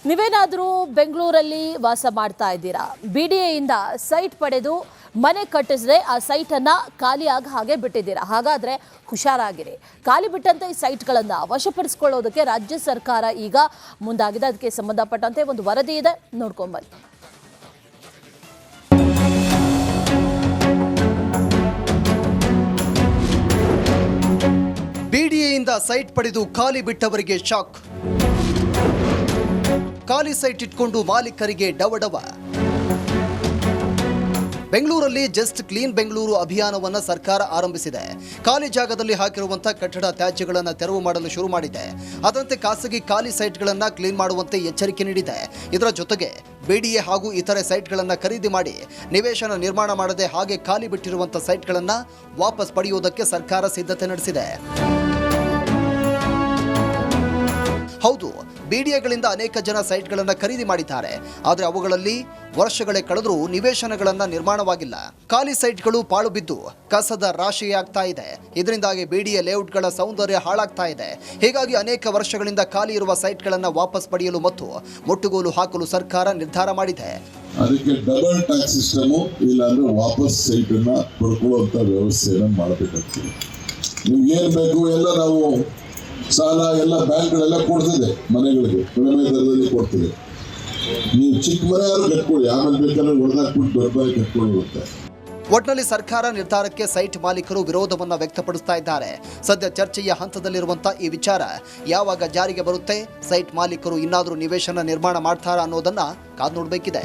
ನೀವೇನಾದರೂ ಬೆಂಗಳೂರಲ್ಲಿ ವಾಸ ಮಾಡ್ತಾ ಇದ್ದೀರಾ, ಬಿಡಿಎಯಿಂದ ಸೈಟ್ ಪಡೆದು ಮನೆ ಕಟ್ಟಿಸಿದ್ರೆ ಆ ಸೈಟನ್ನು ಖಾಲಿಯಾಗಿ ಹಾಗೆ ಬಿಟ್ಟಿದ್ದೀರಾ. ಹಾಗಾದರೆ ಹುಷಾರಾಗಿರಿ. ಖಾಲಿ ಬಿಟ್ಟಂತೆ ಈ ಸೈಟ್ಗಳನ್ನು ವಶಪಡಿಸಿಕೊಳ್ಳೋದಕ್ಕೆ ರಾಜ್ಯ ಸರ್ಕಾರ ಈಗ ಮುಂದಾಗಿದೆ. ಅದಕ್ಕೆ ಸಂಬಂಧಪಟ್ಟಂತೆ ಒಂದು ವರದಿ ಇದೆ, ನೋಡ್ಕೊಂಬನ್ನಿ. ಬಿಡಿಎಯಿಂದ ಸೈಟ್ ಪಡೆದು ಖಾಲಿ ಬಿಟ್ಟವರಿಗೆ ಶಾಕ್. ಖಾಲಿ ಸೈಟ್ ಇಟ್ಕೊಂಡು ಮಾಲೀಕರಿಗೆ ಡವಡವ. ಬೆಂಗಳೂರಲ್ಲಿ ಜಸ್ಟ್ ಕ್ಲೀನ್ ಬೆಂಗಳೂರು ಅಭಿಯಾನವನ್ನು ಸರ್ಕಾರ ಆರಂಭಿಸಿದೆ. ಖಾಲಿ ಜಾಗದಲ್ಲಿ ಹಾಕಿರುವಂತಹ ಕಟ್ಟಡ ತ್ಯಾಜ್ಯಗಳನ್ನು ತೆರವು ಮಾಡಲು ಶುರು ಮಾಡಿದೆ. ಅದರಂತೆ ಖಾಸಗಿ ಖಾಲಿ ಸೈಟ್ಗಳನ್ನು ಕ್ಲೀನ್ ಮಾಡುವಂತೆ ಎಚ್ಚರಿಕೆ ನೀಡಿದೆ. ಇದರ ಜೊತೆಗೆ ಬಿಡಿಎ ಹಾಗೂ ಇತರೆ ಸೈಟ್ಗಳನ್ನು ಖರೀದಿ ಮಾಡಿ ನಿವೇಶನ ನಿರ್ಮಾಣ ಮಾಡದೆ ಹಾಗೆ ಖಾಲಿ ಬಿಟ್ಟಿರುವಂತಹ ಸೈಟ್ಗಳನ್ನು ವಾಪಸ್ ಪಡೆಯುವುದಕ್ಕೆ ಸರ್ಕಾರ ಸಿದ್ಧತೆ ನಡೆಸಿದೆ. ಹೌದು, ಬಿಡಿಎಗಳಿಂದ ಅನೇಕ ಜನ ಸೈಟ್ಗಳನ್ನು ಖರೀದಿ ಮಾಡಿದ್ದಾರೆ. ಆದರೆ ಅವುಗಳಲ್ಲಿ ವರ್ಷಗಳೇ ಕಳೆದರೂ ನಿವೇಶನಗಳನ್ನು ನಿರ್ಮಾಣವಾಗಿಲ್ಲ. ಖಾಲಿ ಸೈಟ್ಗಳು ಪಾಳು ಬಿದ್ದು ಕಸದ ರಾಶಿಯಾಗ್ತಾ ಇದೆ. ಇದರಿಂದಾಗಿ ಬಿಡಿಎ ಲೇಔಟ್ಗಳ ಸೌಂದರ್ಯ ಹಾಳಾಗ್ತಾ ಇದೆ. ಹೀಗಾಗಿ ಅನೇಕ ವರ್ಷಗಳಿಂದ ಖಾಲಿ ಇರುವ ಸೈಟ್ಗಳನ್ನು ವಾಪಸ್ ಪಡೆಯಲು ಮತ್ತು ಮುಟ್ಟುಗೋಲು ಹಾಕಲು ಸರ್ಕಾರ ನಿರ್ಧಾರ ಮಾಡಿದೆ. ಅದಕ್ಕೆ ಡಬಲ್ ಟ್ಯಾಕ್ಸ್ ಸಿಸ್ಟಮು, ಇಲ್ಲಾಂದ್ರೆ ವಾಪಸ್ ಸೈಟನ್ನು ಪಡ್ಕೊಳ್ಳುವಂಥ ವ್ಯವಸ್ಥೆಯನ್ನು ಮಾಡಬೇಕಾಗ್ತದೆ. ನಿಮ್ಗೆ ಏನು ಬೇಕು ಎಲ್ಲ ನಾವು ಸಾಲ ಎಲ್ಲ ಬ್ಯಾಂಕ್ಗಳೆಲ್ಲ ಕೊಡ್ತಿದೆ, ಮನೆಗಳಿಗೆ ಕಡಿಮೆ ದರದಲ್ಲಿ ಕೊಡ್ತಿದೆ. ನೀವು ಚಿಕ್ಕ ಮನೆ ಯಾರು ಕಟ್ಕೊಳ್ಳಿ, ಆಮೇಲೆ ಬೇಕಾದ್ರೆ ಹೊಡೆದಾಕ್ಬಿಟ್ಟು ದೊಡ್ಡ ಮನೆ ಕಟ್ಕೊಳ್ಳುತ್ತೆ. ಒಟ್ನಲ್ಲಿ ಸರ್ಕಾರ ನಿರ್ಧಾರಕ್ಕೆ ಸೈಟ್ ಮಾಲೀಕರು ವಿರೋಧವನ್ನು ವ್ಯಕ್ತಪಡಿಸ್ತಾ ಇದ್ದಾರೆ. ಸದ್ಯ ಚರ್ಚೆಯ ಹಂತದಲ್ಲಿರುವಂತಹ ಈ ವಿಚಾರ ಯಾವಾಗ ಜಾರಿಗೆ ಬರುತ್ತೆ, ಸೈಟ್ ಮಾಲೀಕರು ಇನ್ನಾದರೂ ನಿವೇಶನ ನಿರ್ಮಾಣ ಮಾಡ್ತಾರಾ ಅನ್ನೋದನ್ನ ಕಾದು ನೋಡಬೇಕಿದೆ.